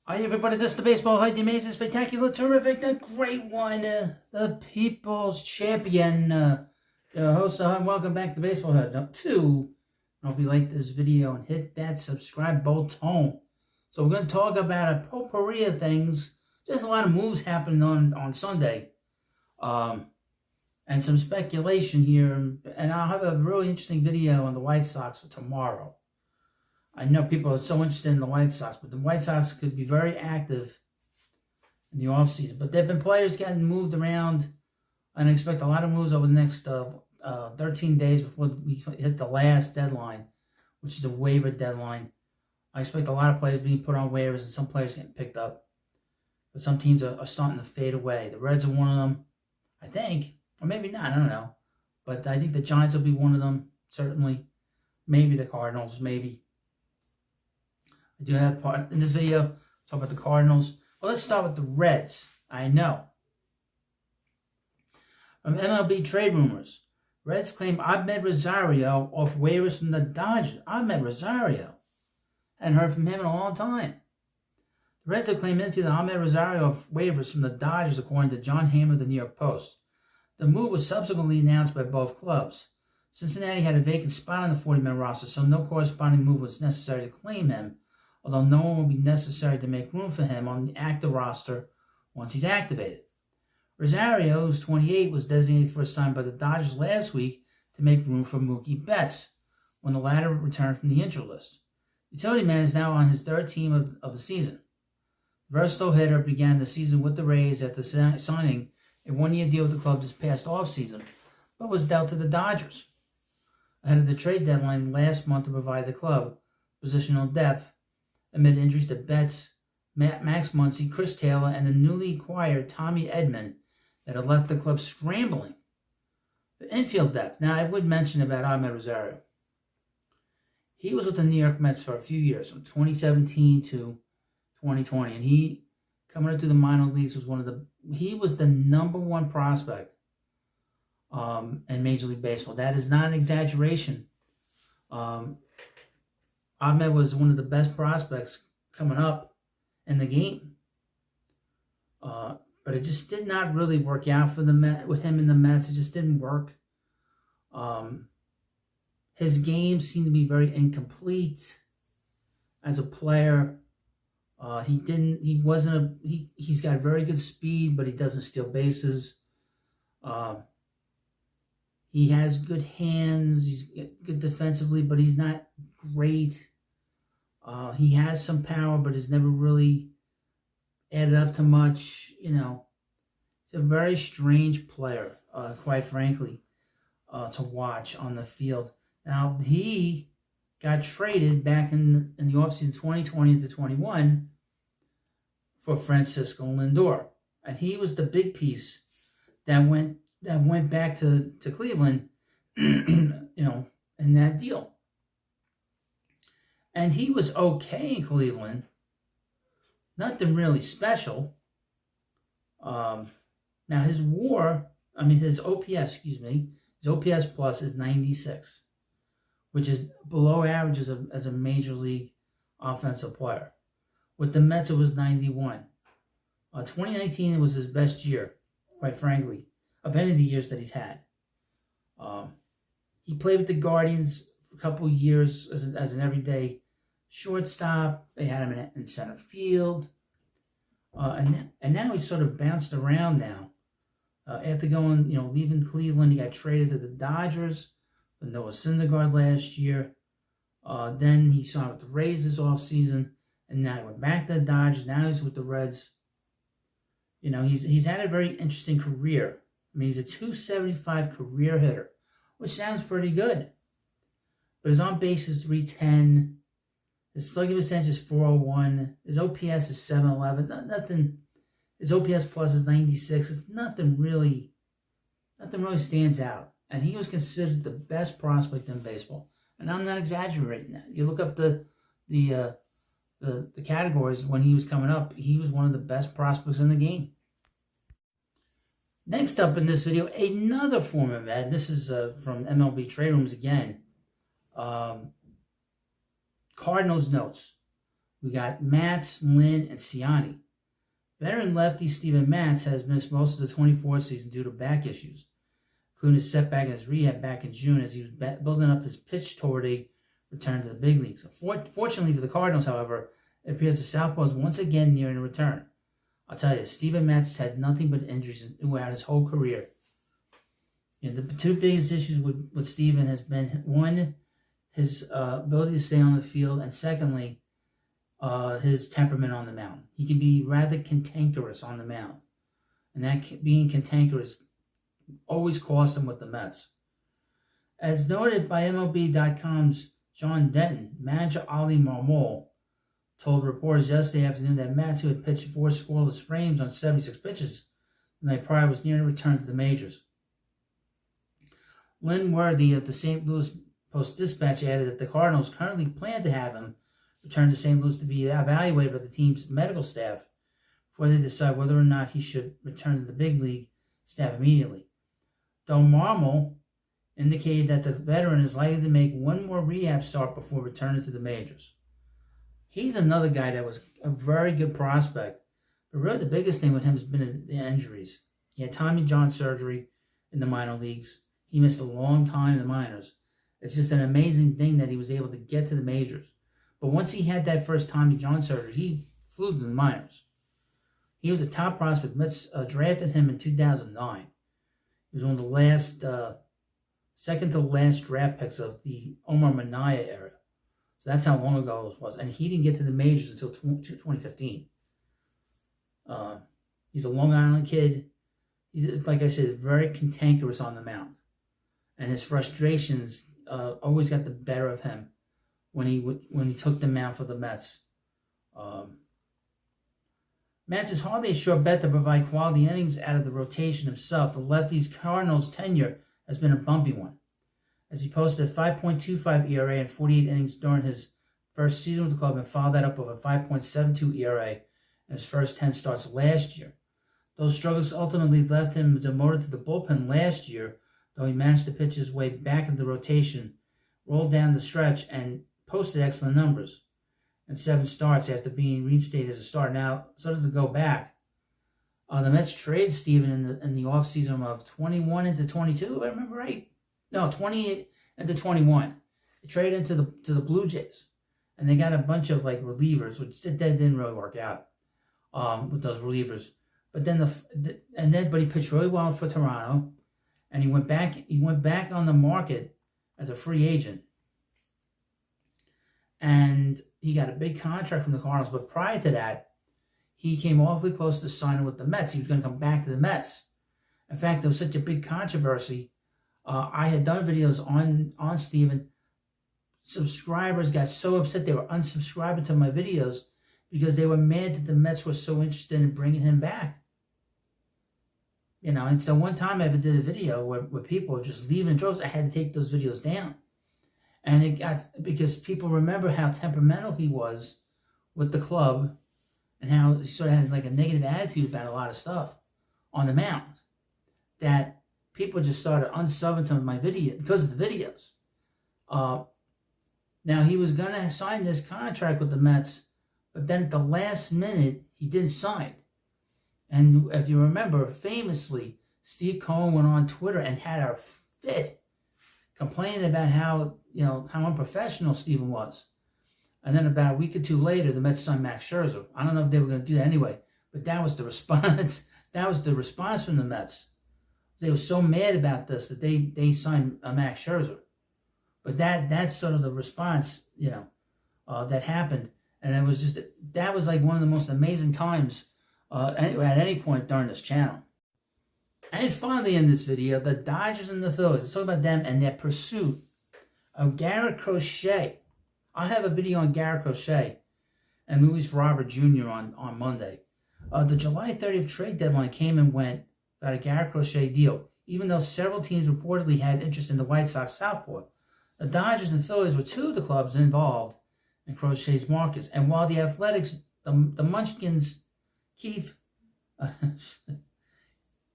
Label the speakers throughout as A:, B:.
A: Hi everybody, this is the Baseball Head, the amazing, spectacular, terrific, the great one, the People's Champion, host, and welcome back to the Baseball Head. I hope you like this video and hit that subscribe button. So we're going to talk about a potpourri of things, just a lot of moves happening on Sunday, and some speculation here, and I'll have a really interesting video on the White Sox for tomorrow. I know people are so interested in the White Sox, but the White Sox could be very active in the offseason. But there have been players getting moved around, and I expect a lot of moves over the next 13 days before we hit the last deadline, which is the waiver deadline. I expect a lot of players being put on waivers and some players getting picked up. But some teams are starting to fade away. The Reds are one of them, I think. Or maybe not, I don't know. But I think the Giants will be one of them, certainly. Maybe the Cardinals, maybe. I do have part in this video, talk about the Cardinals. Well, let's start with the Reds. I know. From MLB trade rumors, Reds claim Amed Rosario off waivers from the Dodgers. Amed Rosario. Hadn't heard from him in a long time. The Reds have claimed infielder Amed Rosario off waivers from the Dodgers, according to John Hamm of the New York Post. The move was subsequently announced by both clubs. Cincinnati had a vacant spot on the 40-man roster, so no corresponding move was necessary to claim him, although no one will be necessary to make room for him on the active roster once he's activated. Rosario, who's 28, was designated for a sign by the Dodgers last week to make room for Mookie Betts when the latter returned from the injury list. Utility man is now on his third team of the season. The versatile hitter began the season with the Rays after signing a one-year deal with the club this past offseason, but was dealt to the Dodgers ahead of the trade deadline last month to provide the club positional depth amid injuries to Betts, Max Muncy, Chris Taylor, and the newly acquired Tommy Edman that had left the club scrambling for infield depth. Now, I would mention about Amed Rosario. He was with the New York Mets for a few years, from 2017 to 2020, and he, coming up through the minor leagues, he was the number one prospect in Major League Baseball. That is not an exaggeration. Amed was one of the best prospects coming up in the game. But it just did not really work out for the Mets, with him in the Mets. It just didn't work. His game seemed to be very incomplete as a player. He's got very good speed, but he doesn't steal bases. He has good hands. He's good defensively, but he's not great. He has some power, but has never really added up to much. He's a very strange player, quite frankly, to watch on the field. Now, he got traded back in the offseason 2020 to 21 for Francisco Lindor. And he was the big piece that went back to Cleveland, in that deal. And he was okay in Cleveland. Nothing really special. Now his OPS, his OPS plus is 96, which is below average as a major league offensive player. With the Mets, it was 91. 2019 was his best year, quite frankly, of any of the years that he's had. He played with the Guardians for a couple of years as an everyday shortstop. They had him in center field. And now he's sort of bounced around now. After leaving Cleveland, he got traded to the Dodgers with Noah Syndergaard last year. Then he signed with the Rays this offseason, and now he went back to the Dodgers. Now he's with the Reds. He's had a very interesting career. I mean, he's a .275 career hitter, which sounds pretty good. But his on base is .310. His slugging percentage is .401. His OPS is .711. Nothing. His OPS plus is 96. It's nothing really stands out. And he was considered the best prospect in baseball. And I'm not exaggerating that. You look up the categories when he was coming up. He was one of the best prospects in the game. Next up in this video, another former Met. This is from MLB trade rooms again. Cardinals notes. We got Matz, Lynn, and Ciani. Veteran lefty Steven Matz has missed most of the 24 season due to back issues, including a setback in his rehab back in June as he was building up his pitch toward a return to the big leagues. Fortunately for the Cardinals, however, it appears the Southpaw is once again nearing a return. I'll tell you, Steven Matz has had nothing but injuries throughout his whole career. The two biggest issues with Steven has been, one, his ability to stay on the field, and secondly, his temperament on the mound. He can be rather cantankerous on the mound, and that being cantankerous always cost him with the Mets. As noted by MLB.com's John Denton, manager Ali Marmol told reporters yesterday afternoon that Matz, who had pitched 4 scoreless frames on 76 pitches the night prior, was near a return to the majors. Lynn Worthy of the St. Louis Post-Dispatch added that the Cardinals currently plan to have him return to St. Louis to be evaluated by the team's medical staff before they decide whether or not he should return to the big league staff immediately. Though Marmol indicated that the veteran is likely to make one more rehab start before returning to the majors. He's another guy that was a very good prospect, but really the biggest thing with him has been the injuries. He had Tommy John surgery in the minor leagues. He missed a long time in the minors. It's just an amazing thing that he was able to get to the majors. But once he had that first Tommy John surgery, he flew to the minors. He was a top prospect. Mets drafted him in 2009. He was one of the last, second to the last draft picks of the Omar Minaya era. So that's how long ago it was. And he didn't get to the majors until 2015. He's a Long Island kid. He's, like I said, very cantankerous on the mound. And his frustrations always got the better of him when he took the mound for the Mets. Matz is hardly a sure bet to provide quality innings out of the rotation himself. The lefty's Cardinals tenure has been a bumpy one, as he posted a 5.25 ERA in 48 innings during his first season with the club and followed that up with a 5.72 ERA in his first 10 starts last year. Those struggles ultimately left him demoted to the bullpen last year, though he managed to pitch his way back into the rotation, rolled down the stretch, and posted excellent numbers in 7 starts after being reinstated as a starter. Now, sort of to go back, the Mets traded Steven in the offseason of 21 into 22, if I remember right. No, 20 into 21. They traded into the Blue Jays, and they got a bunch of like relievers, which that didn't really work out with those relievers. But then but he pitched really well for Toronto, and he went back on the market as a free agent. And he got a big contract from the Cardinals, but prior to that, he came awfully close to signing with the Mets. He was going to come back to the Mets. In fact, there was such a big controversy. I had done videos on Steven. Subscribers got so upset they were unsubscribing to my videos because they were mad that the Mets were so interested in bringing him back. And so one time I ever did a video where people were just leaving in droves. I had to take those videos down. And it got, because people remember how temperamental he was with the club and how he sort of had like a negative attitude about a lot of stuff on the mound, that people just started unsubbing to my video because of the videos. Now, he was going to sign this contract with the Mets, but then at the last minute, he didn't sign. And if you remember, famously, Steve Cohen went on Twitter and had a fit, complaining about how unprofessional Steven was. And then about a week or two later, the Mets signed Max Scherzer. I don't know if they were going to do that anyway, but that was the response. That was the response from the Mets. They were so mad about this that they signed Max Scherzer. But that's sort of the response, that happened. And it was that was like one of the most amazing times at any point during this channel. And finally in this video, the Dodgers and the Phillies. Let's talk about them and their pursuit of Garrett Crochet. I have a video on Garrett Crochet and Luis Robert Jr. on Monday. The July 30th trade deadline came and went about a Garrett Crochet deal, even though several teams reportedly had interest in the White Sox southpaw. The Dodgers and Phillies were two of the clubs involved in Crochet's markets. And while the Athletics, the Munchkins,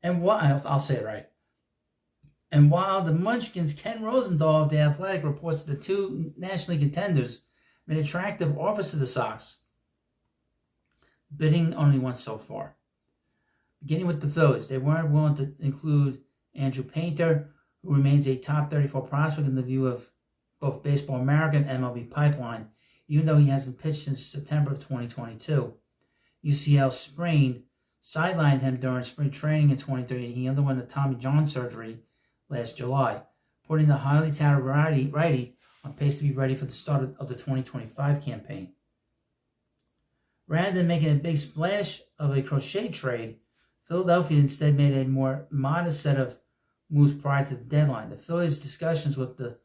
A: I'll say it right. And while the Munchkins, Ken Rosenthal of The Athletic reports the two national contenders made attractive offers to the Sox, bidding only went so far. Beginning with the Phillies, they weren't willing to include Andrew Painter, who remains a top 34 prospect in the view of both Baseball America and MLB Pipeline, even though he hasn't pitched since September of 2022. UCL sprain sidelined him during spring training in 2013. He underwent a Tommy John surgery last July, putting the highly touted righty on pace to be ready for the start of the 2025 campaign. Rather than making a big splash of a Crochet trade, Philadelphia instead made a more modest set of moves prior to the deadline. The Phillies' discussions with the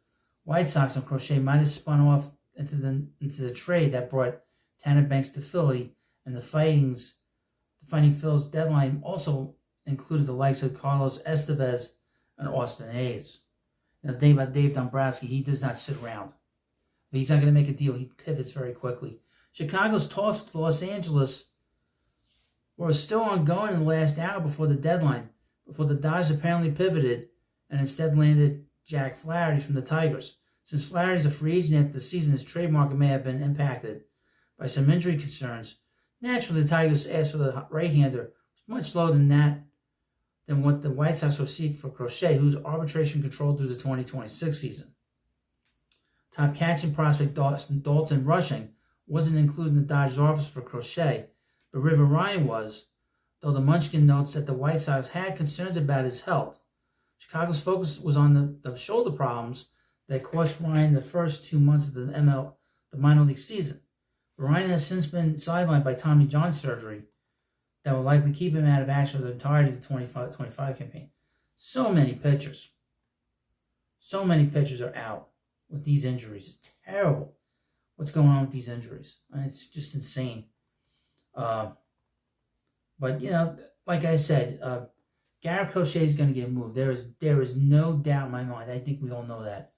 A: White Sox on Crochet might have spun off into the trade that brought Tanner Banks to Philly, and the Fighting Phil's deadline also included the likes of Carlos Estevez and Austin Hayes. Dave Dombrowski, he does not sit around. If he's not going to make a deal, he pivots very quickly. Chicago's talks with Los Angeles were still ongoing in the last hour before the deadline, before the Dodgers apparently pivoted and instead landed Jack Flaherty from the Tigers. Since Flaherty is a free agent after the season, his trade market may have been impacted by some injury concerns. Naturally, the Tigers asked for the right-hander much lower than what the White Sox will seek for Crochet, whose arbitration controlled through the 2026 season. Top catching prospect Dalton Rushing wasn't included in the Dodgers' offers for Crochet, but River Ryan was, though the Munchkin notes that the White Sox had concerns about his health. Chicago's focus was on the shoulder problems that cost Ryan the first 2 months of the minor league season. Ryan has since been sidelined by Tommy John surgery that will likely keep him out of action for the entirety of the 25 campaign. So many pitchers are out with these injuries. It's terrible what's going on with these injuries. It's just insane. But, like I said, Garrett Crochet is going to get moved. There is no doubt in my mind. I think we all know that.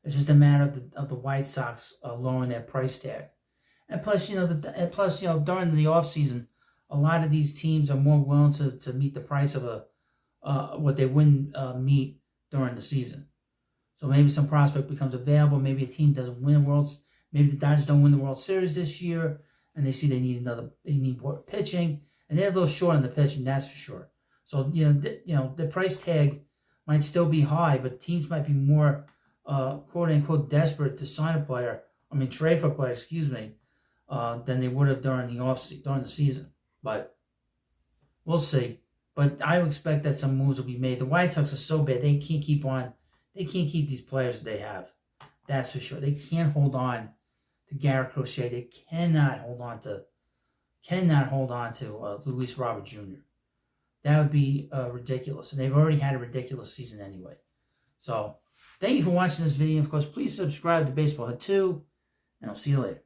A: It's just a matter of the White Sox lowering their price tag. And plus, during the offseason, a lot of these teams are more willing to meet the price of what they wouldn't meet during the season. So maybe some prospect becomes available. Maybe a team doesn't win maybe the Dodgers don't win the World Series this year, and they see they need more pitching, and they're a little short on the pitching, that's for sure. So the price tag might still be high, but teams might be more quote unquote desperate to trade for a player, than they would have during the season. But we'll see. But I would expect that some moves will be made. The White Sox are so bad they can't keep these players that they have. That's for sure. They can't hold on to Garrett Crochet. They cannot hold on to Luis Robert Jr. That would be ridiculous. And they've already had a ridiculous season anyway. So thank you for watching this video. Of course, please subscribe to Baseball Hut 2, and I'll see you later.